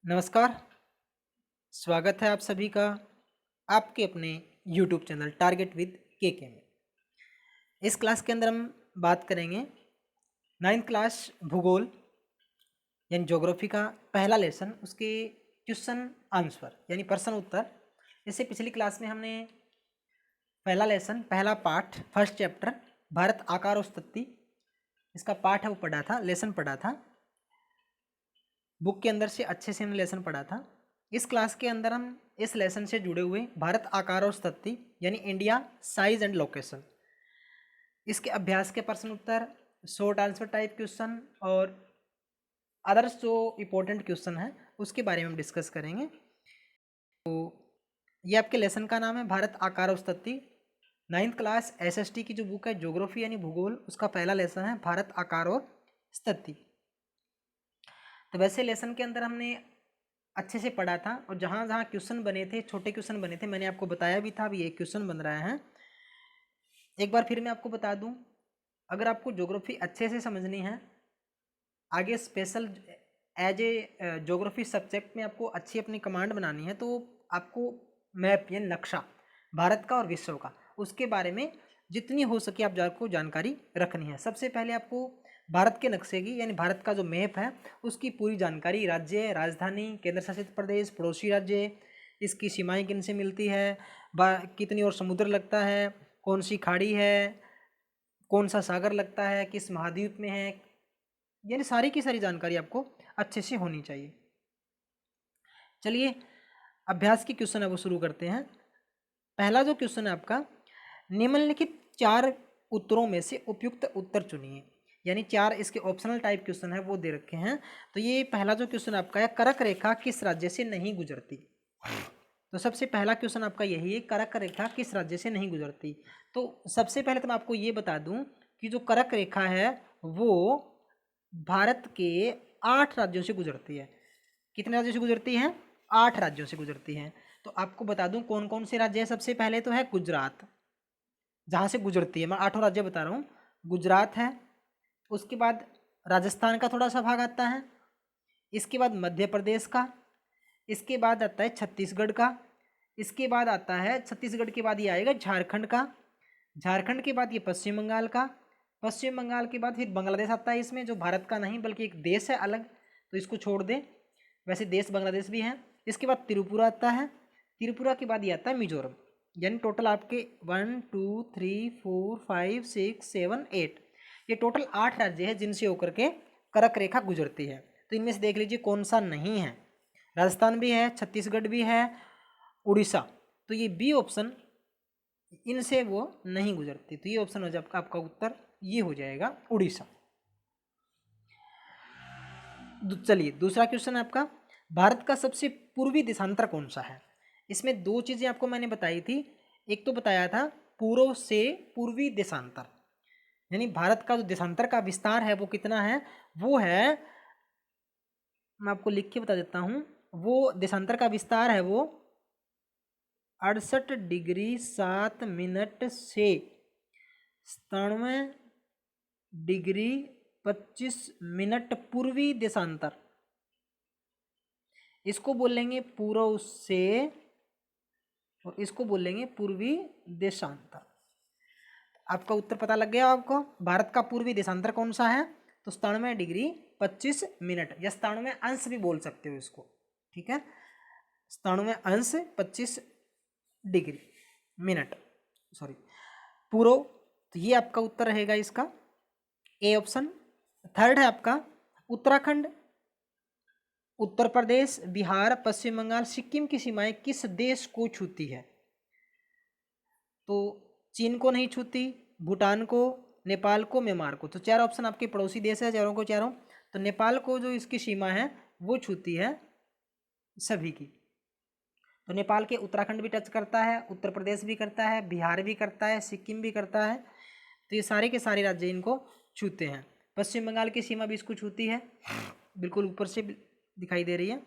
नमस्कार। स्वागत है आप सभी का आपके अपने YouTube चैनल टारगेट विद के में। इस क्लास के अंदर हम बात करेंगे 9th क्लास भूगोल यानी ज्योग्राफी का पहला लेसन, उसके क्वेश्चन आंसर यानी प्रश्न उत्तर। इससे पिछली क्लास में हमने पहला लेसन, पहला पाठ, फर्स्ट चैप्टर भारत आकार और उत्पत्ति, इसका पाठ है वो पढ़ा था, लेसन पढ़ा था। बुक के अंदर से अच्छे से हमने लेसन पढ़ा था। इस क्लास के अंदर हम इस लेसन से जुड़े हुए भारत आकार और स्थिति यानी इंडिया साइज एंड लोकेशन, इसके अभ्यास के प्रश्न उत्तर, शॉर्ट आंसर टाइप क्वेश्चन और अदर्स जो इम्पोर्टेंट क्वेश्चन है उसके बारे में हम डिस्कस करेंगे। तो ये आपके लेसन का नाम है भारत आकार और स्थिति। 9th क्लास एसएसटी की जो बुक है ज्योग्राफी यानी भूगोल, उसका पहला लेसन है भारत आकार और स्थिति। तो वैसे लेसन के अंदर हमने अच्छे से पढ़ा था और जहाँ जहाँ क्वेश्चन बने थे, छोटे क्वेश्चन बने थे, मैंने आपको बताया भी था। अभी एक क्वेश्चन बन रहा है, एक बार फिर मैं आपको बता दूं। अगर आपको ज्योग्राफी अच्छे से समझनी है, आगे special as a geography subject में आपको अच्छी अपनी कमांड बनानी है, तो आपको मैप यानी नक्शा भारत का और विश्व का, उसके बारे में जितनी हो सके आप आपको जानकारी रखनी है। सबसे पहले आपको भारत के नक्शे की यानी भारत का जो मैप है उसकी पूरी जानकारी, राज्य, राजधानी, केंद्र शासित प्रदेश, पड़ोसी राज्य, इसकी सीमाएं किन से मिलती है, कितनी और समुद्र लगता है, कौन सी खाड़ी है, कौन सा सागर लगता है, किस महाद्वीप में है, यानी सारी की सारी जानकारी आपको अच्छे से होनी चाहिए। चलिए अभ्यास की क्वेश्चन है वो शुरू करते हैं। पहला जो क्वेश्चन है आपका, निम्नलिखित 4 उत्तरों में से उपयुक्त उत्तर चुनिए। यानी 4 इसके ऑप्शनल टाइप क्वेश्चन है वो दे रखे हैं। तो ये पहला जो क्वेश्चन आपका है, कर्क रेखा किस राज्य से नहीं गुजरती। तो सबसे पहला क्वेश्चन आपका यही है, कर्क रेखा किस राज्य से नहीं गुजरती। तो सबसे पहले तो मैं आपको ये बता दूं कि जो कर्क रेखा है वो भारत के 8 राज्यों से गुजरती है। कितने राज्यों से गुजरती है? 8 राज्यों से गुजरती है। तो आपको बता दूं कौन कौन से राज्य है। सबसे पहले तो है गुजरात, जहाँ से गुजरती है, मैं 8 राज्य बता रहा हूँ। गुजरात है, उसके बाद राजस्थान का थोड़ा सा भाग आता है, इसके बाद मध्य प्रदेश का, इसके बाद आता है छत्तीसगढ़ का, इसके बाद आता है, छत्तीसगढ़ के बाद ये आएगा झारखंड का, झारखंड के बाद ये पश्चिम बंगाल का, पश्चिम बंगाल के बाद फिर बांग्लादेश आता है इसमें, जो भारत का नहीं बल्कि एक देश है अलग, तो इसको छोड़ दें, वैसे देश बांग्लादेश भी है। इसके बाद त्रिपुरा आता है, त्रिपुरा के बाद ये आता है मिजोरम। यानी टोटल आपके 1 2 3 4 5 6 7 8, ये टोटल 8 राज्य है जिनसे होकर के कर्क रेखा गुजरती है। तो इनमें से देख लीजिए कौन सा नहीं है। राजस्थान भी है, छत्तीसगढ़ भी है, उड़ीसा, तो ये बी ऑप्शन, इनसे वो नहीं गुजरती। तो ये ऑप्शन हो जाएगा आपका उत्तर, ये हो जाएगा उड़ीसा। चलिए दूसरा क्वेश्चन आपका, भारत का सबसे पूर्वी देशांतर कौन सा है। इसमें 2 चीज़ें आपको मैंने बताई थी। एक तो बताया था पूर्व से पूर्वी देशांतर, यानी भारत का जो देशांतर का विस्तार है वो कितना है, वो है, मैं आपको लिख के बता देता हूँ, वो देशांतर का विस्तार है वो 68 डिग्री 7 मिनट से 97 डिग्री 25 मिनट पूर्वी देशांतर, इसको बोलेंगे पूर्व से और इसको बोलेंगे पूर्वी देशांतर। आपका उत्तर पता लग गया आपको। भारत का पूर्वी देशांतर कौन सा है, तो 97 डिग्री 25 मिनट या 97 अंश भी बोल सकते हो इसको, ठीक है, 97 अंश 25 डिग्री मिनट, सॉरी, पूर्व। तो ये आपका उत्तर रहेगा इसका ए ऑप्शन। थर्ड है आपका उत्तराखंड, उत्तर प्रदेश, बिहार, पश्चिम बंगाल, सिक्किम की सीमाएं किस देश को छूती है। तो चीन को नहीं छूती, भूटान को, नेपाल को, म्यांमार को। तो 4 ऑप्शन आपके पड़ोसी देश है, चारों को चारों। तो नेपाल को जो इसकी सीमा है वो छूती है सभी की। तो नेपाल के उत्तराखंड भी टच करता है, उत्तर प्रदेश भी करता है, बिहार भी करता है, सिक्किम भी करता है। तो ये सारे के सारे राज्य इनको छूते हैं। पश्चिम बंगाल की सीमा भी इसको छूती है, बिल्कुल ऊपर से दिखाई दे रही है।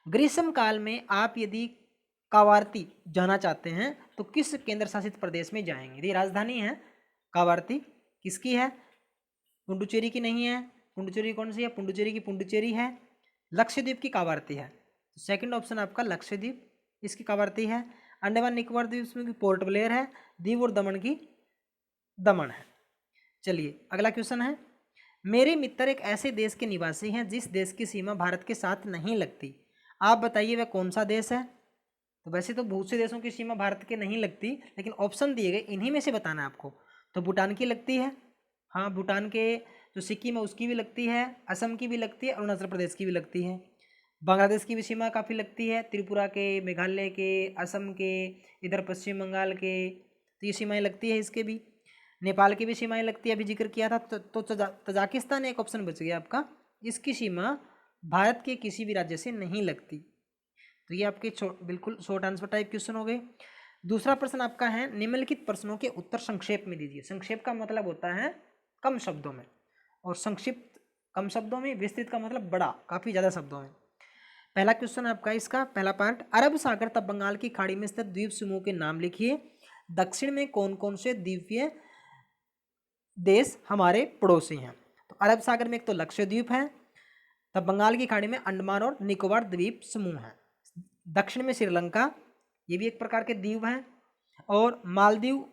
ग्रीष्म काल में आप यदि कावारती जाना चाहते हैं तो किस केंद्र शासित प्रदेश में जाएंगे। ये राजधानी है कावारती, किसकी है, पुडुचेरी की नहीं है। पुडुचेरी कौन सी है, पुडुचेरी की पुडुचेरी है, लक्षद्वीप की कावारती है। सेकंड ऑप्शन आपका लक्षद्वीप, इसकी कावारती है। अंडमान निकोबार द्वीप में पोर्ट ब्लेयर है। दीव और दमन की दमन है। चलिए अगला क्वेश्चन है, मेरे मित्र एक ऐसे देश के निवासी हैं जिस देश की सीमा भारत के साथ नहीं लगती, आप बताइए वह कौन सा देश है। तो वैसे तो बहुत से देशों की सीमा भारत के नहीं लगती, लेकिन ऑप्शन दिए गए इन्हीं में से बताना है आपको। तो भूटान की लगती है, हाँ भूटान के जो सिक्किम है उसकी भी लगती है, असम की भी लगती है, अरुणाचल प्रदेश की भी लगती है। बांग्लादेश की भी सीमा काफ़ी लगती है, त्रिपुरा के, मेघालय के, असम के, इधर पश्चिम बंगाल के, तो ये सीमाएँ लगती है इसके भी। नेपाल की भी सीमाएँ लगती है, अभी जिक्र किया था। तो तजाकिस्तान एक ऑप्शन बच गया आपका, इसकी सीमा भारत के किसी भी राज्य से नहीं लगती। तो ये आपके बिल्कुल शॉर्ट आंसर टाइप क्वेश्चन हो गए। दूसरा प्रश्न आपका है, निम्नलिखित प्रश्नों के उत्तर संक्षेप में दीजिए। संक्षेप का मतलब होता है कम शब्दों में, और संक्षिप्त कम शब्दों में, विस्तृत का मतलब बड़ा, काफ़ी ज़्यादा शब्दों में। पहला क्वेश्चन आपका इसका पहला पार्ट, अरब सागर तथा बंगाल की खाड़ी में स्थित द्वीप समूह के नाम लिखिए। दक्षिण में कौन कौन से द्वीपीय देश हमारे पड़ोसी हैं। तो अरब सागर में एक तो लक्षद्वीप है, तब बंगाल की खाड़ी में अंडमान और निकोबार द्वीप समूह है। दक्षिण में श्रीलंका, ये भी एक प्रकार के द्वीप हैं, और मालदीव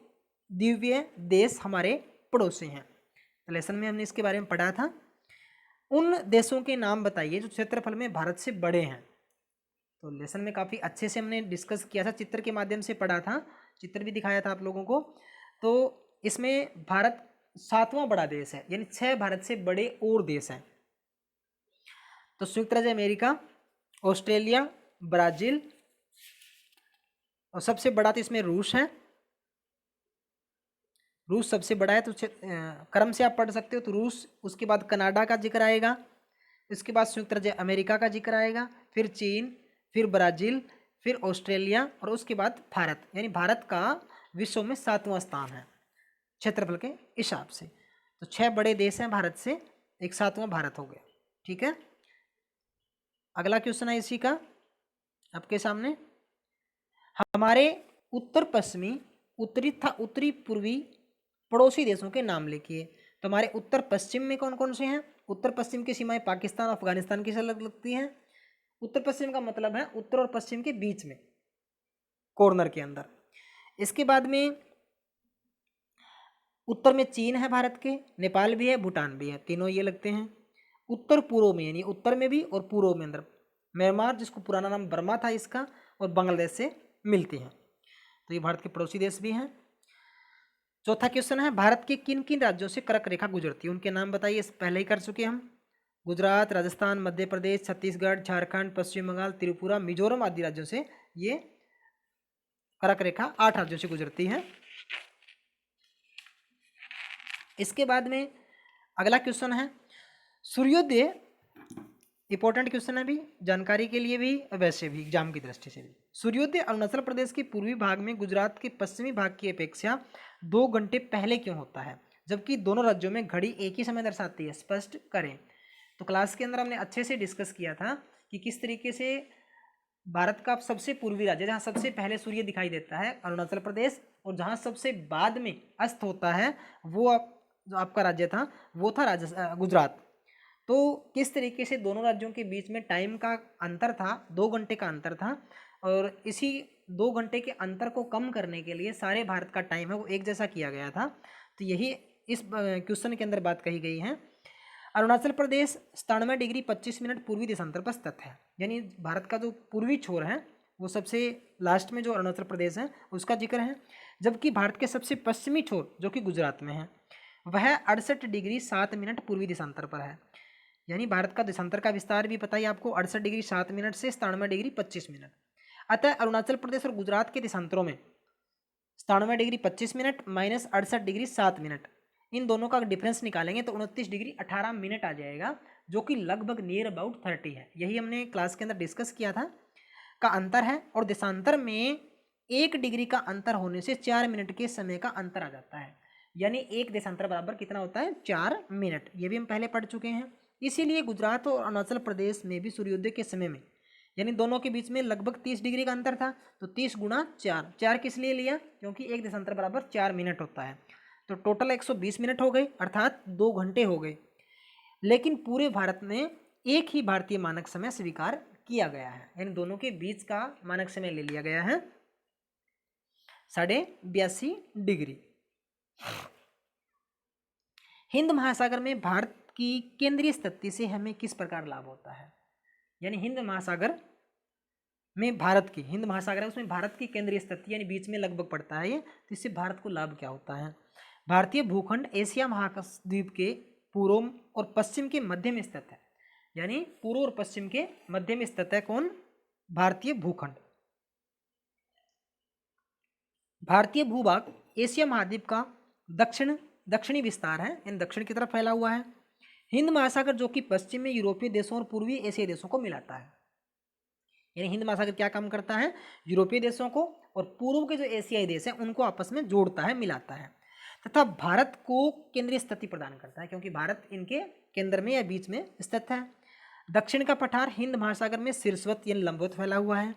द्वीपीय देश हमारे पड़ोसी हैं। तो लेसन में हमने इसके बारे में पढ़ा था। उन देशों के नाम बताइए जो क्षेत्रफल में भारत से बड़े हैं। तो लेसन में काफ़ी अच्छे से हमने डिस्कस किया था, चित्र के माध्यम से पढ़ा था, चित्र भी दिखाया था आप लोगों को। तो इसमें भारत 7वां बड़ा देश है, यानी 6 भारत से बड़े और देश हैं। तो संयुक्त राज्य अमेरिका, ऑस्ट्रेलिया, ब्राज़ील, और सबसे बड़ा तो इसमें रूस है। रूस सबसे बड़ा है, तो क्रम से आप पढ़ सकते हो। तो रूस, उसके बाद कनाडा का जिक्र आएगा, इसके बाद संयुक्त राज्य अमेरिका का जिक्र आएगा, फिर चीन, फिर ब्राज़ील, फिर ऑस्ट्रेलिया, और उसके बाद भारत। यानी भारत का विश्व में 7वां स्थान है क्षेत्रफल के हिसाब से। तो 6 बड़े देश हैं भारत से, एक 7वां भारत हो गया। ठीक है, अगला क्वेश्चन है इसी का आपके सामने, हमारे उत्तर पश्चिमी, उत्तरी तथा उत्तरी पूर्वी पड़ोसी देशों के नाम लिखिए। तो हमारे उत्तर पश्चिम में कौन कौन से हैं। उत्तर पश्चिम की सीमाएं पाकिस्तान, अफगानिस्तान की से लगती हैं। उत्तर पश्चिम का मतलब है उत्तर और पश्चिम के बीच में, कॉर्नर के अंदर। इसके बाद में उत्तर में चीन है भारत के, नेपाल भी है, भूटान भी है, तीनों ये लगते हैं। उत्तर पूर्व में, यानी उत्तर में भी और पूर्व में अंदर म्यांमार, जिसको पुराना नाम बर्मा था इसका, और बांग्लादेश से मिलती हैं। तो ये भारत के पड़ोसी देश भी हैं। चौथा क्वेश्चन है, भारत के किन किन राज्यों से कर्क रेखा गुजरती है, उनके नाम बताइए। पहले ही कर चुके हम, गुजरात, राजस्थान, मध्य प्रदेश, छत्तीसगढ़, झारखंड, पश्चिम बंगाल, त्रिपुरा, मिजोरम आदि राज्यों से ये कर्क रेखा 8 राज्यों से गुजरती है। इसके बाद में अगला क्वेश्चन है, सूर्योदय, इंपॉर्टेंट क्वेश्चन है भी, जानकारी के लिए भी, वैसे भी एग्जाम की दृष्टि से भी। सूर्योदय अरुणाचल प्रदेश के पूर्वी भाग में गुजरात के पश्चिमी भाग की अपेक्षा 2 घंटे पहले क्यों होता है, जबकि दोनों राज्यों में घड़ी एक ही समय दर्शाती है, स्पष्ट करें। तो क्लास के अंदर हमने अच्छे से डिस्कस किया था कि किस तरीके से भारत का सबसे पूर्वी राज्य, जहाँ सबसे पहले सूर्य दिखाई देता है, अरुणाचल प्रदेश, और जहाँ सबसे बाद में अस्त होता है वो जो आपका राज्य था वो था गुजरात। तो किस तरीके से दोनों राज्यों के बीच में टाइम का अंतर था, 2 घंटे का अंतर था, और इसी 2 घंटे के अंतर को कम करने के लिए सारे भारत का टाइम है वो एक जैसा किया गया था। तो यही इस क्वेश्चन के अंदर बात कही गई है। अरुणाचल प्रदेश 97 डिग्री 25 मिनट पूर्वी देशांतर पर स्थित है, यानी भारत का जो पूर्वी छोर है वो सबसे लास्ट में जो अरुणाचल प्रदेश है उसका जिक्र है, जबकि भारत के सबसे पश्चिमी छोर जो कि गुजरात में है वह 68 डिग्री 7 मिनट पूर्वी देशांतर पर है। यानी भारत का देशांतर का विस्तार भी पता ही आपको, 68 डिग्री 7 मिनट से 97 डिग्री 25 मिनट। अतः अरुणाचल प्रदेश और गुजरात के देशांतरों में 97 degree 25 minute minus 68 degree 7 minute, इन दोनों का डिफरेंस निकालेंगे तो 29 डिग्री 18 मिनट आ जाएगा, जो कि लगभग नियर अबाउट 30 है। यही हमने क्लास के अंदर डिस्कस किया था का अंतर है। और देशांतर में 1 डिग्री का अंतर होने से 4 मिनट के समय का अंतर आ जाता है, यानी एक देशांतर बराबर कितना होता है, 4 मिनट। ये भी हम पहले पढ़ चुके हैं। इसीलिए गुजरात और अरुणाचल प्रदेश में भी सूर्योदय के समय में, यानी दोनों के बीच में लगभग 30 डिग्री का अंतर था, तो 30 गुणा 4, 4 किस लिए लिया, क्योंकि एक देशांतर बराबर 4 मिनट होता है। तो टोटल 120 मिनट हो गए, अर्थात 2 घंटे हो गए। लेकिन पूरे भारत में एक ही भारतीय मानक समय स्वीकार किया गया है, यानी दोनों के बीच का मानक समय ले लिया गया है 82.5 डिग्री। हिंद महासागर में भारत की केंद्रीय स्थिति से हमें किस प्रकार लाभ होता है, यानी हिंद महासागर में भारत की, हिंद महासागर है उसमें भारत की केंद्रीय स्थिति यानी बीच में लगभग पड़ता है ये, तो इससे भारत को लाभ क्या होता है। भारतीय भूखंड एशिया महाद्वीप के पूर्व और पश्चिम के मध्य में स्थित है, यानी पूर्व और पश्चिम के मध्य में स्थित है कौन, भारतीय भूखंड। भारतीय भूभाग एशिया महाद्वीप का दक्षिणी विस्तार है, यानी दक्षिण की तरफ फैला हुआ है। हिंद महासागर जो कि पश्चिम में यूरोपीय देशों और पूर्वी एशियाई देशों को मिलाता है, यानी हिंद महासागर क्या काम करता है, यूरोपीय देशों को और पूर्व के जो एशियाई देश हैं उनको आपस में जोड़ता है, मिलाता है, तथा भारत को केंद्रीय स्थिति प्रदान करता है, क्योंकि भारत इनके केंद्र में या बीच में स्थित है। दक्षिण का पठार हिंद महासागर में शीर्षवत यानी लंबवत फैला हुआ है।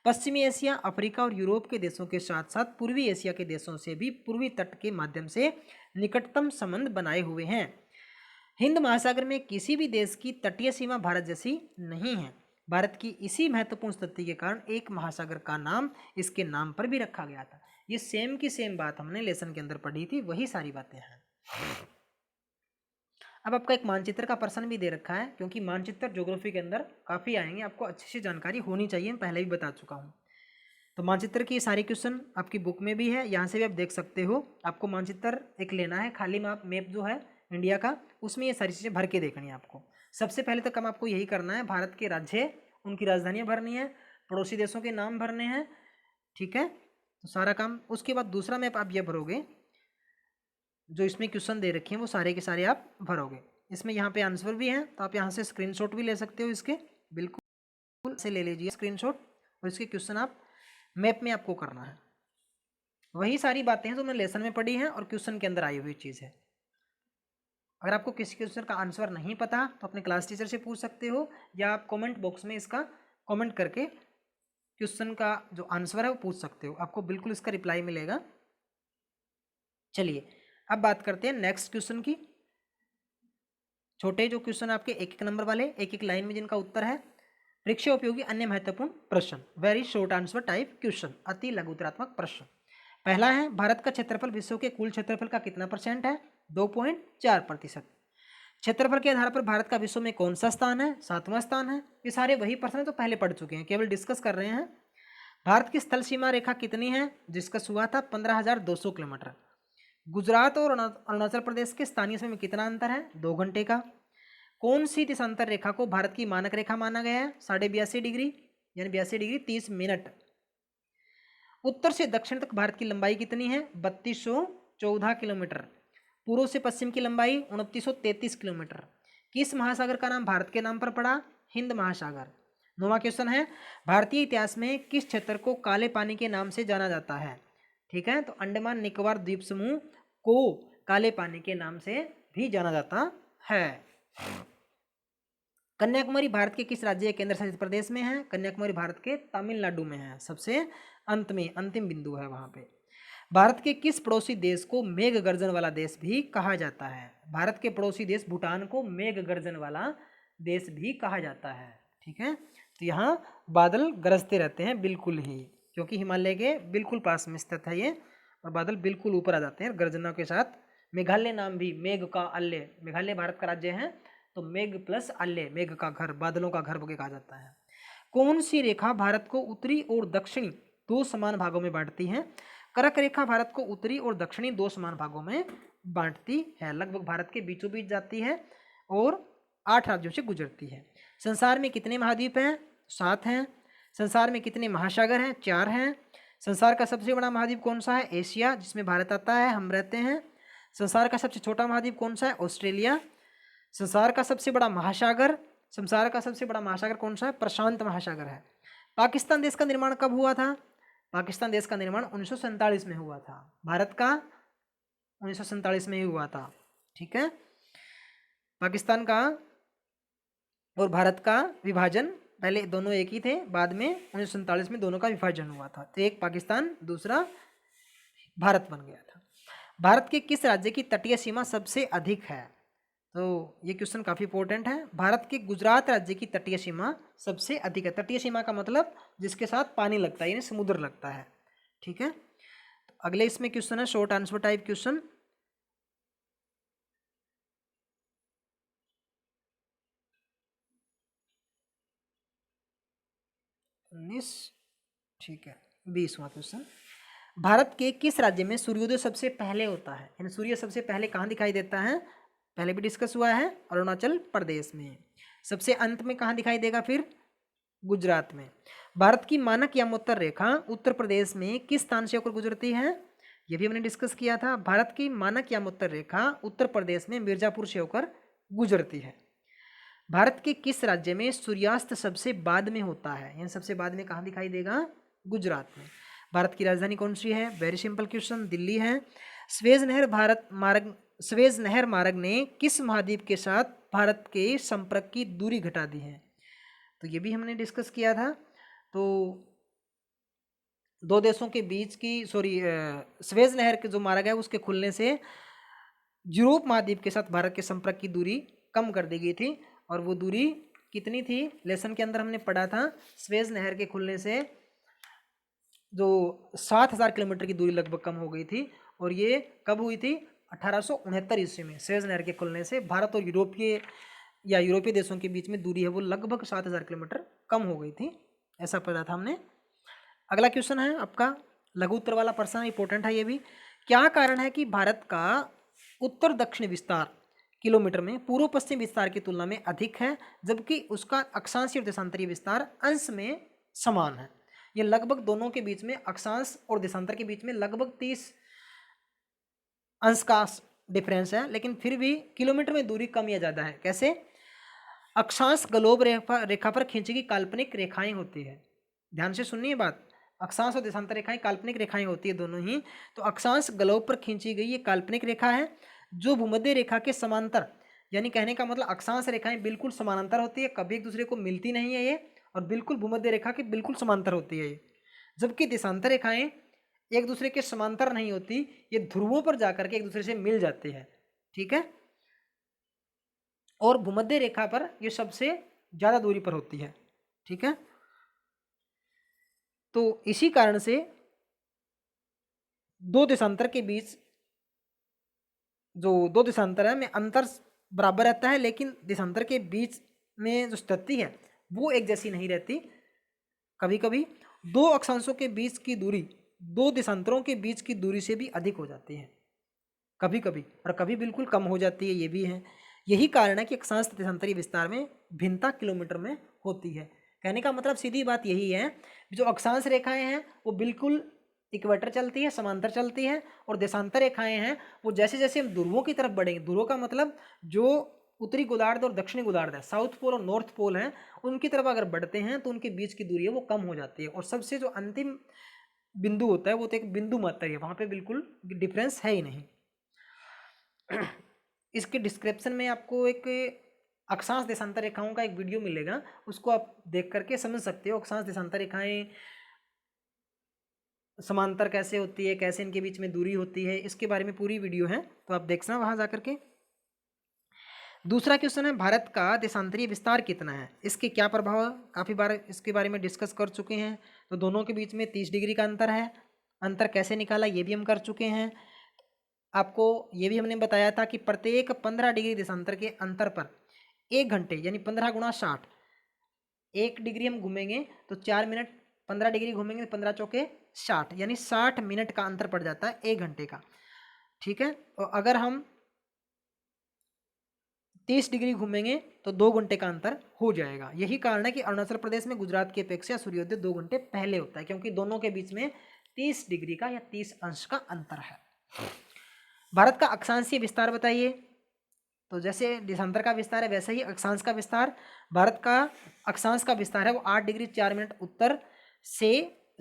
पश्चिमी एशिया, अफ्रीका और यूरोप के देशों के साथ साथ पूर्वी एशिया के देशों से भी पूर्वी तट के माध्यम से निकटतम संबंध बनाए हुए हैं। हिंद महासागर में किसी भी देश की तटीय सीमा भारत जैसी नहीं है। भारत की इसी महत्वपूर्ण स्थिति के कारण एक महासागर का नाम इसके नाम पर भी रखा गया था। ये सेम की सेम बात हमने लेसन के अंदर पढ़ी थी, वही सारी बातें हैं। अब आपका एक मानचित्र का प्रश्न भी दे रखा है, क्योंकि मानचित्र ज्योग्राफी के अंदर काफ़ी आएंगे, आपको अच्छी सी जानकारी होनी चाहिए, पहले भी बता चुका हूँ। तो मानचित्र की सारी क्वेश्चन आपकी बुक में भी है, यहाँ से भी आप देख सकते हो। आपको मानचित्र एक लेना है, खाली मैप जो है इंडिया का, उसमें ये सारी चीज़ें भर के देखनी है आपको। सबसे पहले तो काम आपको यही करना है, भारत के राज्य उनकी राजधानियाँ भरनी है, पड़ोसी देशों के नाम भरने हैं, ठीक है, तो सारा काम। उसके बाद दूसरा मैप आप ये भरोगे, जो इसमें क्वेश्चन दे रखे हैं वो सारे के सारे आप भरोगे। इसमें यहाँ पे आंसर भी हैं, तो आप यहाँ से स्क्रीनशॉट भी ले सकते हो इसके, बिल्कुल से ले लीजिए स्क्रीनशॉट, और इसके क्वेश्चन आप मैप में आपको करना है। वही सारी बातें हैं जो मैंने लेसन में पढ़ी हैं और क्वेश्चन के अंदर आई हुई चीज़ है। अगर आपको किसी क्वेश्चन का आंसर नहीं पता तो अपने क्लास टीचर से पूछ सकते हो, या आप कमेंट बॉक्स में इसका कमेंट करके क्वेश्चन का जो आंसर है वो पूछ सकते हो, आपको बिल्कुल इसका रिप्लाई मिलेगा। चलिए अब बात करते हैं नेक्स्ट क्वेश्चन की। छोटे जो क्वेश्चन आपके एक एक नंबर वाले, एक एक लाइन में जिनका उत्तर है। परीक्षा उपयोगी अन्य महत्वपूर्ण प्रश्न, very short answer type question, अति लघुतरात्मक प्रश्न। पहला है, भारत का क्षेत्रफल विश्व के कुल क्षेत्रफल का कितना % है? 2.4%। क्षेत्रफल के आधार पर भारत का विश्व में कौन सा स्थान है? 7वां स्थान है। ये सारे वही प्रश्न तो पहले पढ़ चुके हैं, केवल डिस्कस कर रहे हैं। भारत की स्थल सीमा रेखा कितनी है? डिस्कस हुआ था 15,200 किलोमीटर। गुजरात और अरुणाचल प्रदेश के स्थानीय समय में कितना अंतर है? 2 घंटे का। कौन सी देशांतर रेखा को भारत की मानक रेखा माना गया है? 82.5 डिग्री, यानी 82 डिग्री 30 मिनट। उत्तर से दक्षिण तक भारत की लंबाई कितनी है? 3214 किलोमीटर। पूर्व से पश्चिम की लंबाई 2933 किलोमीटर। किस महासागर का नाम भारत के नाम पर पड़ा? हिंद महासागर। 9वां क्वेश्चन है, भारतीय इतिहास में किस क्षेत्र को काले पानी के नाम से जाना जाता है? ठीक है, तो अंडमान निकोबार द्वीप समूह को काले पानी के नाम से भी जाना जाता है। कन्याकुमारी भारत के किस राज्य या केंद्र शासित प्रदेश में है? कन्याकुमारी भारत के तमिलनाडु में है, सबसे अंत में अंतिम बिंदु है वहां पे। भारत के किस पड़ोसी देश को मेघ गर्जन वाला देश भी कहा जाता है? भारत के पड़ोसी देश भूटान को मेघ गर्जन वाला देश भी कहा जाता है। ठीक है, तो यहाँ बादल गरजते रहते हैं बिल्कुल ही, क्योंकि हिमालय के बिल्कुल पास में स्थित है ये, और बादल बिल्कुल ऊपर आ जाते हैं गर्जना के साथ। मेघालय नाम भी मेघ का अल्ले, मेघालय भारत का राज्य है, तो मेघ प्लस अल्ले, मेघ का घर, बादलों का घर बोके कहा जाता है। कौन सी रेखा भारत को उत्तरी और दक्षिणी 2 समान भागों में बांटती है? कर्क रेखा भारत को उत्तरी और दक्षिणी 2 समान भागों में बांटती है, लगभग भारत के बीचों बीच जाती है और 8 राज्यों से गुजरती है। संसार में कितने महाद्वीप हैं? 7 हैं। संसार में कितने महासागर हैं? 4 हैं। संसार का सबसे बड़ा महाद्वीप कौन सा है? एशिया, जिसमें भारत आता है, हम रहते हैं। संसार का सबसे छोटा महाद्वीप कौन सा है? ऑस्ट्रेलिया। संसार का सबसे बड़ा महासागर कौन सा है? प्रशांत महासागर है। पाकिस्तान देश का निर्माण कब हुआ था? पाकिस्तान देश का निर्माण 1947 में हुआ था। भारत का 1947 में ही हुआ था। ठीक है, पाकिस्तान का और भारत का विभाजन, पहले दोनों एक ही थे, बाद में 1947 में दोनों का विभाजन हुआ था, तो एक पाकिस्तान दूसरा भारत बन गया था। भारत के किस राज्य की तटीय सीमा सबसे अधिक है? तो ये क्वेश्चन काफ़ी इंपॉर्टेंट है। भारत के गुजरात राज्य की तटीय सीमा सबसे अधिक है। तटीय सीमा का मतलब जिसके साथ पानी लगता है, यानी समुद्र लगता है। ठीक है, तो अगले इसमें क्वेश्चन है शॉर्ट आंसर टाइप क्वेश्चन। 19, ठीक है, 20वां क्वेश्चन। भारत के किस राज्य में सूर्योदय सबसे पहले होता है, यानी सूर्य सबसे पहले कहाँ दिखाई देता है? पहले भी डिस्कस हुआ है, अरुणाचल प्रदेश में। सबसे अंत में कहाँ दिखाई देगा फिर? गुजरात में। भारत की मानक यामोत्तर रेखा उत्तर प्रदेश में किस स्थान से होकर गुजरती है? ये भी हमने डिस्कस किया था। भारत की मानक यामोत्तर रेखा उत्तर प्रदेश में मिर्जापुर से होकर गुजरती है। भारत के किस राज्य में सूर्यास्त सबसे बाद में होता है, यानी सबसे बाद में कहाँ दिखाई देगा? गुजरात में। भारत की राजधानी कौन सी है? वेरी सिंपल क्वेश्चन, दिल्ली है। स्वेज नहर मार्ग ने किस महाद्वीप के साथ भारत के संपर्क की दूरी घटा दी है? तो ये भी हमने डिस्कस किया था। तो दो देशों के बीच की स्वेज नहर के जो मार्ग है उसके खुलने से यूरोप महाद्वीप के साथ भारत के संपर्क की दूरी कम कर दी गई थी। और वो दूरी कितनी थी? लेसन के अंदर हमने पढ़ा था, स्वेज नहर के खुलने से जो 7,000 किलोमीटर की दूरी लगभग कम हो गई थी। और ये कब हुई थी? 1869 ईस्वी में स्वेज नहर के खुलने से भारत और यूरोपीय देशों के बीच में दूरी है वो लगभग 7,000 किलोमीटर कम हो गई थी, ऐसा पढ़ा था हमने। अगला क्वेश्चन है आपका लघु उत्तर वाला प्रश्न, इंपॉर्टेंट है ये भी। क्या कारण है कि भारत का उत्तर दक्षिण विस्तार किलोमीटर में पूर्व पश्चिम विस्तार की तुलना में अधिक है, जबकि उसका अक्षांशीय और देशांतरीय विस्तार अंश में समान है? ये लगभग दोनों के बीच में, अक्षांश और देशांतर के बीच में लगभग 30 अंश का डिफरेंस है, लेकिन फिर भी किलोमीटर में दूरी कम या ज़्यादा है। कैसे? अक्षांश ग्लोब रेखा पर खींची गई काल्पनिक रेखाएं होती है। ध्यान से सुनिए बात, अक्षांश और देशांतर रेखाएं काल्पनिक रेखाएं होती है दोनों ही। तो अक्षांश ग्लोब पर खींची गई ये काल्पनिक रेखा है जो भूमध्य रेखा के समांतर, यानी कहने का मतलब अक्षांश रेखाएं बिल्कुल समानांतर होती है, कभी एक दूसरे को मिलती नहीं है ये, और बिल्कुल भूमध्य रेखा के बिल्कुल समांतर होती है ये। जबकि देशांतर रेखाएं एक दूसरे के समांतर नहीं होती, ये ध्रुवों पर जाकर के एक दूसरे से मिल जाती है। ठीक है, और भूमध्य रेखा पर ये सबसे ज्यादा दूरी पर होती है। ठीक है, तो इसी कारण से दो देशांतर के बीच जो दो देशांतर है में अंतर बराबर रहता है, लेकिन देशांतर के बीच में जो स्थिति है वो एक जैसी नहीं रहती। कभी कभी दो अक्षांशों के बीच की दूरी दो देशांतरों के बीच की दूरी से भी अधिक हो जाती है कभी कभी, और कभी बिल्कुल कम हो जाती है, ये भी है। यही कारण है कि अक्षांश देशांतरीय विस्तार में भिन्नता किलोमीटर में होती है। कहने का मतलब सीधी बात यही है, जो अक्षांश रेखाएं हैं वो बिल्कुल इक्वेटर चलती है, समांतर चलती है, और देशांतर रेखाएं हैं वो जैसे जैसे हम ध्रुवों की तरफ बढ़ेंगे, ध्रुवों का मतलब जो उत्तरी गोलार्ध और दक्षिणी गोलार्ध है, साउथ पोल और नॉर्थ पोल हैं, उनकी तरफ अगर बढ़ते हैं तो उनके बीच की दूरी है वो कम हो जाती है। और सबसे जो अंतिम बिंदु होता है वो तो एक बिंदु मात्र है, वहाँ पे बिल्कुल डिफरेंस है ही नहीं। इसके डिस्क्रिप्शन में आपको एक अक्षांश देशांतर रेखाओं का एक वीडियो मिलेगा, उसको आप देख करके समझ सकते हो अक्षांश देशांतर रेखाएं समांतर कैसे होती है, कैसे इनके बीच में दूरी होती है, इसके बारे में पूरी वीडियो है, तो आप देखना वहां जाकर के। दूसरा क्वेश्चन है, भारत का देशांतरीय विस्तार कितना है, इसके क्या प्रभाव है? काफ़ी बार इसके बारे में डिस्कस कर चुके हैं। तो दोनों के बीच में 30 डिग्री का अंतर है। अंतर कैसे निकाला ये भी हम कर चुके हैं। आपको ये भी हमने बताया था कि प्रत्येक 15 डिग्री देशांतर के अंतर पर 1 घंटे यानी 15 गुणा 60, 1 डिग्री हम घूमेंगे तो 4 मिनट, 15 डिग्री घूमेंगे 15 चौके 60, यानी 60 मिनट का अंतर पड़ जाता है 1 घंटे का। ठीक है, और अगर हम 30 डिग्री घूमेंगे तो 2 घंटे का अंतर हो जाएगा। यही कारण है कि अरुणाचल प्रदेश में गुजरात की अपेक्षा सूर्योदय 2 घंटे पहले होता है, क्योंकि दोनों के बीच में 30 डिग्री का या 30 अंश का अंतर है। भारत का अक्षांशीय विस्तार बताइए। तो जैसे देशांतर का विस्तार है वैसे ही अक्षांश का विस्तार, भारत का अक्षांश का विस्तार है वो 8 डिग्री 4 मिनट उत्तर से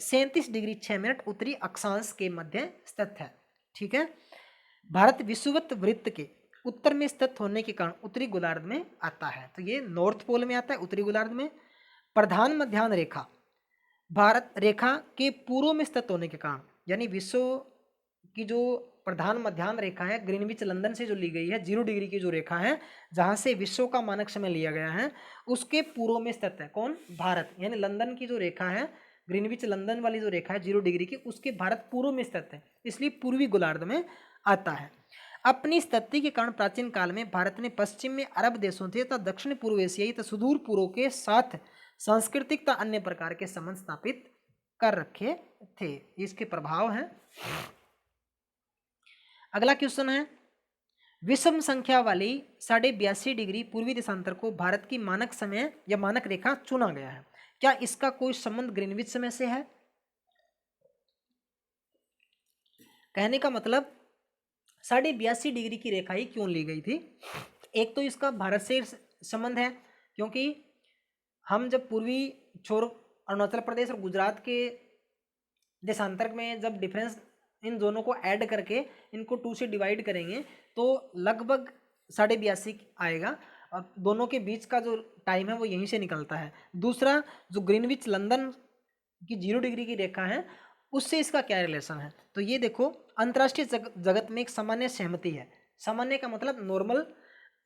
37 डिग्री 6 मिनट उत्तरी अक्षांश के मध्य स्थित है। ठीक है, भारत विषुवत वृत्त के उत्तर में स्थित होने के कारण उत्तरी गोलार्ध में आता है, तो ये नॉर्थ पोल में आता है, उत्तरी गोलार्ध में। प्रधान मध्याह्न रेखा भारत रेखा के पूर्व में स्थित होने के कारण, यानी विश्व की जो प्रधान मध्याह्न रेखा है ग्रीनविच लंदन से जो ली गई है 0 डिग्री की जो रेखा है, जहां से विश्व का मानक समय लिया गया है, उसके पूर्व में स्थित है। कौन? भारत। यानी लंदन की जो रेखा है, ग्रीनविच लंदन वाली जो रेखा है 0 डिग्री की, उसके भारत पूर्व में स्थित है, इसलिए पूर्वी गोलार्ध में आता है। अपनी स्थिति के कारण प्राचीन काल में भारत ने पश्चिम में अरब देशों थे तथा दक्षिण पूर्व एशियाई तथा सुदूर पूर्व के साथ सांस्कृतिक तथा अन्य प्रकार के संबंध स्थापित कर रखे थे। इसके प्रभाव हैं। अगला क्वेश्चन है, विषम संख्या वाली 82.5 डिग्री पूर्वी देशांतर को भारत की मानक समय या मानक रेखा चुना गया है। क्या इसका कोई संबंध ग्रीनविच समय से है? कहने का मतलब 82.5 डिग्री की रेखा ही क्यों ली गई थी? एक तो इसका भारत से संबंध है, क्योंकि हम जब पूर्वी छोर अरुणाचल प्रदेश और गुजरात के देशांतर में जब डिफरेंस इन दोनों को ऐड करके इनको 2 से डिवाइड करेंगे तो लगभग 82.5 आएगा, और दोनों के बीच का जो टाइम है वो यहीं से निकलता है। दूसरा, जो ग्रीनविच लंदन की 0 डिग्री की रेखा है उससे इसका क्या रिलेशन है? तो ये देखो, अंतर्राष्ट्रीय जगत में एक सामान्य सहमति है। सामान्य का मतलब नॉर्मल,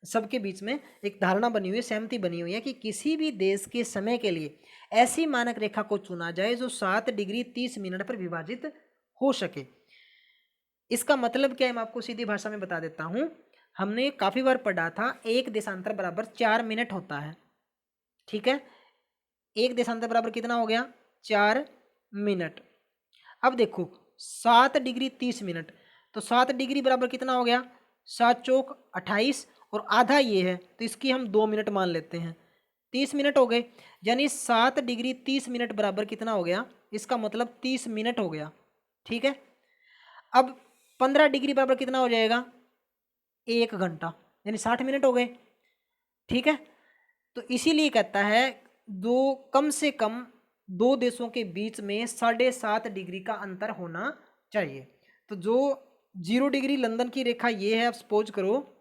सबके बीच में एक धारणा बनी हुई है, सहमति बनी हुई है कि किसी भी देश के समय के लिए ऐसी मानक रेखा को चुना जाए जो 7 डिग्री 30 मिनट पर विभाजित हो सके। इसका मतलब क्या है, मैं आपको सीधी भाषा में बता देता हूं। हमने काफी बार पढ़ा था, एक देशांतर बराबर 4 मिनट होता है। ठीक है, एक देशांतर बराबर कितना हो गया? 4 मिनट। अब देखो 7 डिग्री 30 मिनट, तो 7 डिग्री बराबर कितना हो गया? 7 चौक 28, और आधा ये है तो इसकी हम 2 मिनट मान लेते हैं, 30 मिनट हो गए। यानी 7 डिग्री 30 मिनट बराबर कितना हो गया? इसका मतलब 30 मिनट हो गया। ठीक है, अब 15 डिग्री बराबर कितना हो जाएगा? 1 घंटा, यानी 60 मिनट हो गए। ठीक है, तो इसीलिए कहता है कम से कम 2 देशों के बीच में 7.5 डिग्री का अंतर होना चाहिए। तो जो 0 डिग्री लंदन की रेखा ये है, अब सपोज करो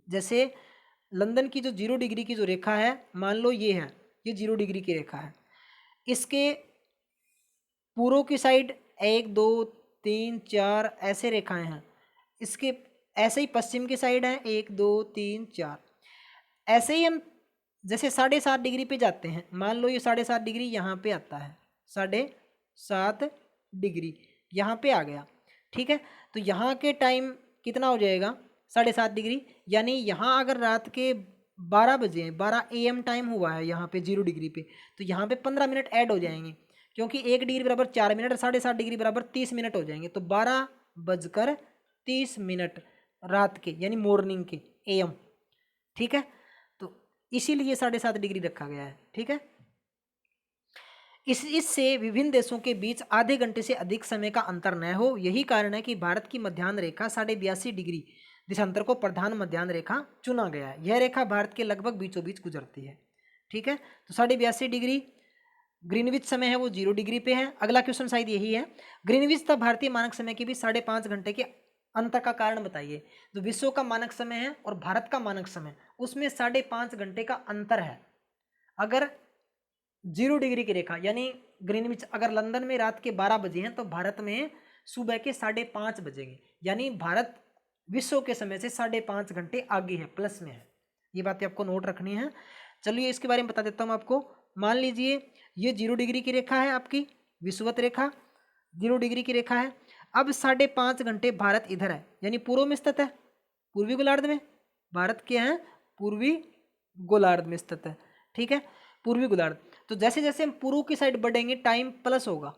जैसे लंदन की जो 0 डिग्री की जो रेखा है, मान लो ये है, ये 0 डिग्री की रेखा है। इसके पूर्व की साइड 1 2 3 4 ऐसे रेखाएं हैं, इसके ऐसे ही पश्चिम की साइड है 1 2 3 4। ऐसे ही हम जैसे 7.5 डिग्री पे जाते हैं, मान लो ये 7.5 डिग्री यहाँ पे आता है, 7.5 डिग्री यहाँ पे आ गया। ठीक है, तो यहाँ के टाइम कितना हो जाएगा? 7.5 डिग्री। यानी यहाँ अगर रात के 12 बजे 12 AM टाइम हुआ है यहाँ पे 0 डिग्री पे, तो यहाँ पे 15 मिनट ऐड हो जाएंगे, क्योंकि 1 डिग्री बराबर 4 मिनट, 7.5 डिग्री बराबर 30 मिनट हो जाएंगे, तो 12:30 रात के, यानी मॉर्निंग के AM। ठीक है, तो इसीलिए 7.5 डिग्री रखा गया है। ठीक है, इससे विभिन्न देशों के बीच आधे घंटे से अधिक समय का अंतर न हो। यही कारण है कि भारत की मध्याह्न रेखा 82.5 डिग्री देशांतर को प्रधान मध्याह्न रेखा चुना गया है। यह रेखा भारत के लगभग बीचों बीच गुजरती है। ठीक है, तो 82.5 डिग्री ग्रीनविच समय है वो 0 डिग्री पे है। अगला क्वेश्चन शायद यही है, ग्रीनविच तथा भारतीय मानक समय के बीच 5.5 घंटे के अंतर का कारण बताइए। जो विश्व का मानक समय है और भारत का मानक समय, उसमें 5.5 घंटे का अंतर है। अगर 0 डिग्री की रेखा यानी ग्रीनविच अगर लंदन में रात के 12 बजे हैं, तो भारत में सुबह के 5:30 बजेंगे, यानी भारत विश्व के समय से 5.5 घंटे आगे है, प्लस में है। ये बातें आपको नोट रखनी है। चलिए इसके बारे में बता देता हूँ आपको। मान लीजिए ये 0 डिग्री की रेखा है, आपकी विषुवत रेखा 0 डिग्री की रेखा है। अब 5.5 घंटे भारत इधर है, यानी पूर्व में स्थित है, पूर्वी गोलार्ध में। भारत क्या है? पूर्वी गोलार्ध में स्थित है। ठीक है, पूर्वी गोलार्ध। तो जैसे जैसे हम पूर्व की साइड बढ़ेंगे टाइम प्लस होगा।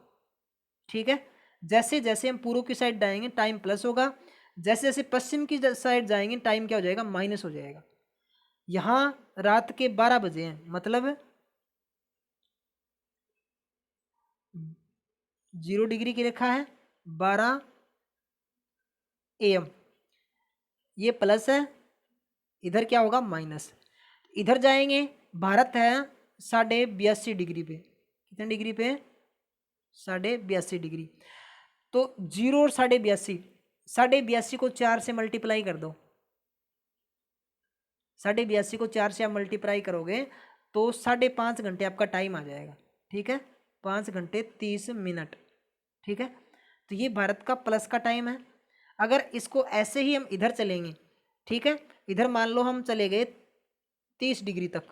ठीक है, जैसे जैसे हम पूर्व की साइड जाएंगे टाइम प्लस होगा, जैसे जैसे पश्चिम की साइड जाएंगे टाइम क्या हो जाएगा? माइनस हो जाएगा। यहाँ रात के 12 बजे हैं, मतलब 0 डिग्री की रेखा है, 12 AM, ये प्लस है, इधर क्या होगा? माइनस। इधर जाएंगे, भारत है 82.5 डिग्री पे। कितने डिग्री पे? 82.5 डिग्री। तो 0 और 82.5, 82.5 को 4 से मल्टीप्लाई कर दो। 82.5 को 4 से आप मल्टीप्लाई करोगे तो 5.5 घंटे आपका टाइम आ जाएगा। ठीक है, 5 घंटे 30 मिनट। ठीक है, तो ये भारत का प्लस का टाइम है। अगर इसको ऐसे ही हम इधर चलेंगे, ठीक है, इधर मान लो हम चले गए 30 डिग्री तक,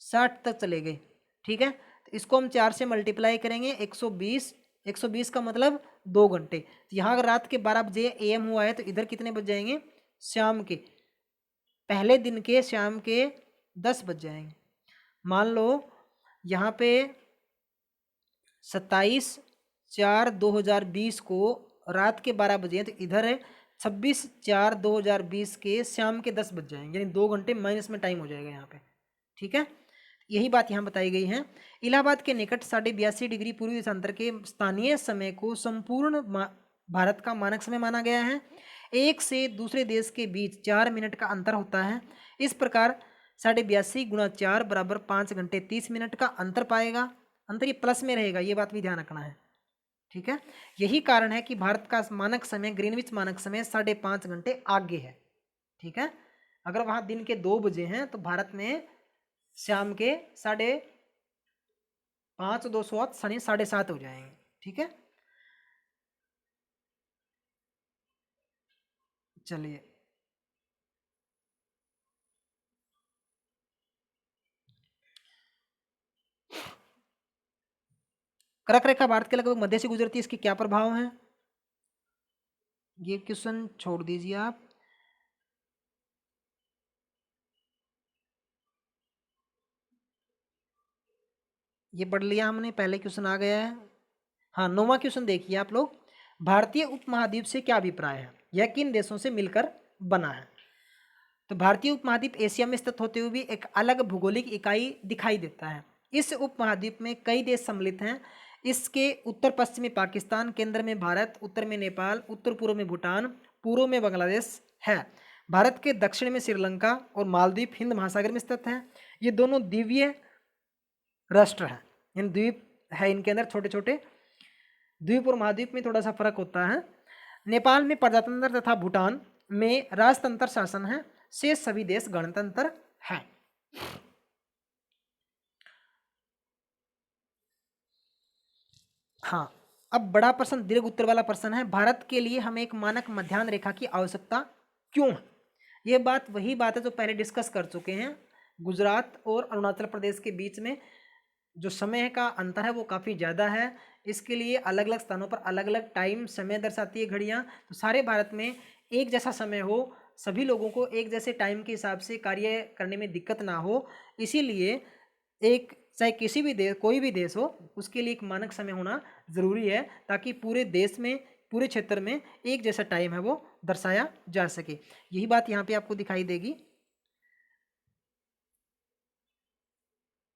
60 तक चले गए, ठीक है, तो इसको हम 4 से मल्टीप्लाई करेंगे, 120, 120 का मतलब 2 घंटे। तो यहाँ अगर रात के 12 बजे AM हुआ है तो इधर कितने बज जाएंगे, शाम के, पहले दिन के शाम के 10 बज जाएंगे। मान लो यहाँ पे 27/4/2020 को रात के 12 बजे हैं, तो इधर है 26/4/2020 के शाम के 10 बज जाएंगे, यानी 2 घंटे माइनस में टाइम हो जाएगा यहाँ पे, ठीक है। यही बात यहाँ बताई गई है। इलाहाबाद के निकट 82.5 डिग्री पूर्वी देशांतर के स्थानीय समय को संपूर्ण भारत का मानक समय माना गया है। एक से दूसरे देश के बीच 4 मिनट का अंतर होता है। इस प्रकार 82.5 × 4 = 5 घंटे 30 मिनट का अंतर पाएगा। अंतर ये प्लस में रहेगा, ये बात भी ध्यान रखना है, ठीक है। यही कारण है कि भारत का मानक समय, ग्रीनविच मानक समय 5.5 घंटे आगे है, ठीक है। अगर वहाँ दिन के 2 बजे हैं तो भारत में शाम के 5:30, 2:08 7:30 हो जाएंगे, ठीक है। चलिए कर्क रेखा भारत के लगभग मध्य से गुजरती है, इसके क्या प्रभाव हैं, ये क्वेश्चन छोड़ दीजिए आप। ये पढ़ लिया हमने, पहले क्वेश्चन आ गया है। हाँ, 9वां क्वेश्चन देखिए आप लोग। भारतीय उपमहाद्वीप से क्या अभिप्राय है, यह किन देशों से मिलकर बना है। तो भारतीय उपमहाद्वीप एशिया में स्थित होते हुए भी एक अलग भौगोलिक इकाई दिखाई देता है। इस उपमहाद्वीप में कई देश सम्मिलित हैं। इसके उत्तर पश्चिम में पाकिस्तान, केंद्र में भारत, उत्तर में नेपाल, उत्तर पूर्व में भूटान, पूर्व में बांग्लादेश है। भारत के दक्षिण में श्रीलंका और मालदीव हिंद महासागर में स्थित हैं। ये दोनों द्वीपीय राष्ट्र हैं, इन द्वीप है, इनके अंदर छोटे छोटे द्वीप और महाद्वीप में थोड़ा सा फर्क होता है। नेपाल में प्रजातंत्र तथा भूटान में राजतंत्र शासन है। शेष सभी देश गणतंत्र हैं। हाँ, अब बड़ा प्रश्न, दीर्घ उत्तर वाला प्रश्न है, भारत के लिए हमें एक मानक मध्याह्न रेखा की आवश्यकता क्यों है। ये बात वही बात है जो पहले डिस्कस कर चुके हैं। गुजरात और अरुणाचल प्रदेश के बीच में जो समय का अंतर है वो काफ़ी ज़्यादा है। इसके लिए अलग अलग स्थानों पर अलग अलग टाइम समय दर्शाती है घड़ियाँ। तो सारे भारत में एक जैसा समय हो, सभी लोगों को एक जैसे टाइम के हिसाब से कार्य करने में दिक्कत ना हो, इसीलिए एक चाहे किसी भी देश, कोई भी देश हो, उसके लिए एक मानक समय होना ज़रूरी है, ताकि पूरे देश में, पूरे क्षेत्र में एक जैसा टाइम है वो दर्शाया जा सके। यही बात यहाँ पे आपको दिखाई देगी,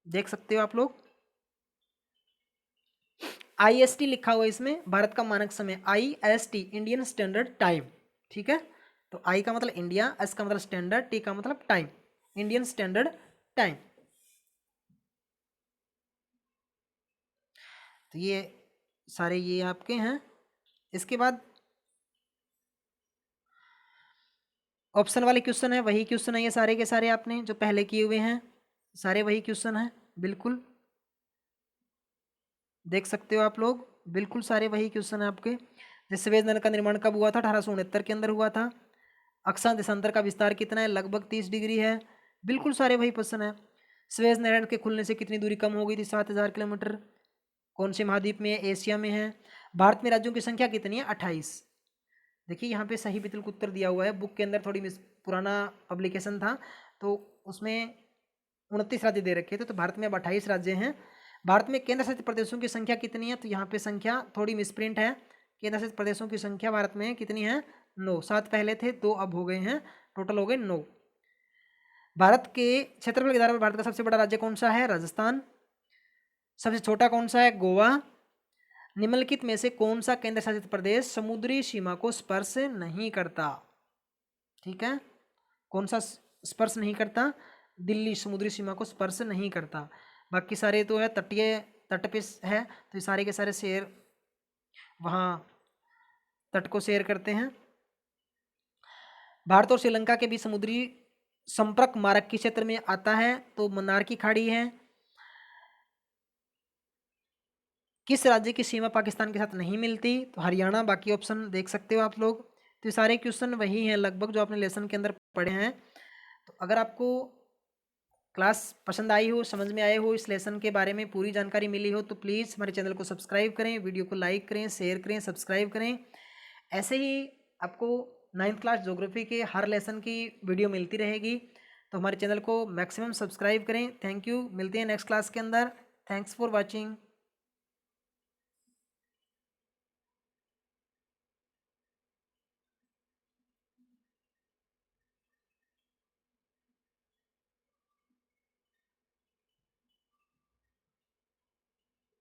देख सकते हो आप लोग। IST लिखा हुआ है इसमें, भारत का मानक समय IST, इंडियन स्टैंडर्ड टाइम, ठीक है। तो I का मतलब इंडिया, S का मतलब स्टैंडर्ड, T का मतलब टाइम, इंडियन स्टैंडर्ड टाइम। तो ये सारे ये आपके हैं। इसके बाद ऑप्शन वाले क्वेश्चन है, वही क्वेश्चन है ये सारे के सारे आपने जो पहले किए हुए हैं, सारे वही क्वेश्चन है, बिल्कुल देख सकते हो आप लोग, बिल्कुल सारे वही क्वेश्चन है आपके। जैसे सुएज नहर का निर्माण कब हुआ था, 1869 के अंदर हुआ था। अक्षांश देशांतर का विस्तार कितना है, लगभग 30 डिग्री है, बिल्कुल सारे वही प्रश्न है। सुएज नहर के खुलने से कितनी दूरी कम हो गई थी, 7000 किलोमीटर। कौन से महाद्वीप में है, एशिया में है। भारत में राज्यों की संख्या कितनी है, 28। देखिए यहाँ पे सही बिल्कुल उत्तर दिया हुआ है, बुक के अंदर थोड़ी पुराना पब्लिकेशन था तो उसमें 29 राज्य दे रखे थे, तो भारत में अब 28 राज्य हैं। भारत में केंद्र शासित प्रदेशों की संख्या कितनी है, तो यहाँ पे संख्या थोड़ी मिसप्रिंट है। केंद्र शासित प्रदेशों की संख्या भारत में कितनी है, 9। 7 पहले थे, 2 अब हो गए हैं, टोटल हो गए 9। भारत के क्षेत्रफल के आधार पर भारत का सबसे बड़ा राज्य कौन सा है, राजस्थान। सबसे छोटा कौन सा है, गोवा। निम्नलिखित में से कौन सा केंद्र शासित प्रदेश समुद्री सीमा को स्पर्श नहीं करता, ठीक है, कौन सा स्पर्श नहीं करता, दिल्ली समुद्री सीमा को स्पर्श नहीं करता। बाकी सारे तो है तटीय, तट पे है, तो ये सारे के सारे शेर वहाँ तट को शेयर करते हैं। भारत और श्रीलंका के बीच समुद्री संपर्क मार्ग किस क्षेत्र में आता है, तो मन्नार की खाड़ी है। किस राज्य की सीमा पाकिस्तान के साथ नहीं मिलती? तो हरियाणा। बाकी ऑप्शन देख सकते हो आप लोग। तो ये सारे क्वेश्चन वही हैं लगभग जो आपने लेसन के अंदर पढ़े हैं। तो अगर आपको क्लास पसंद आई हो, समझ में आए हो, इस लेसन के बारे में पूरी जानकारी मिली हो, तो प्लीज़ हमारे चैनल को सब्सक्राइब करें, वीडियो को लाइक करें, शेयर करें, सब्सक्राइब करें। ऐसे ही आपको 9th क्लास ज्योग्राफी के हर लेसन की वीडियो मिलती रहेगी। तो हमारे चैनल को मैक्सिमम सब्सक्राइब करें। Thank you. मिलते हैं नेक्स्ट क्लास के अंदर। Thanks for watching.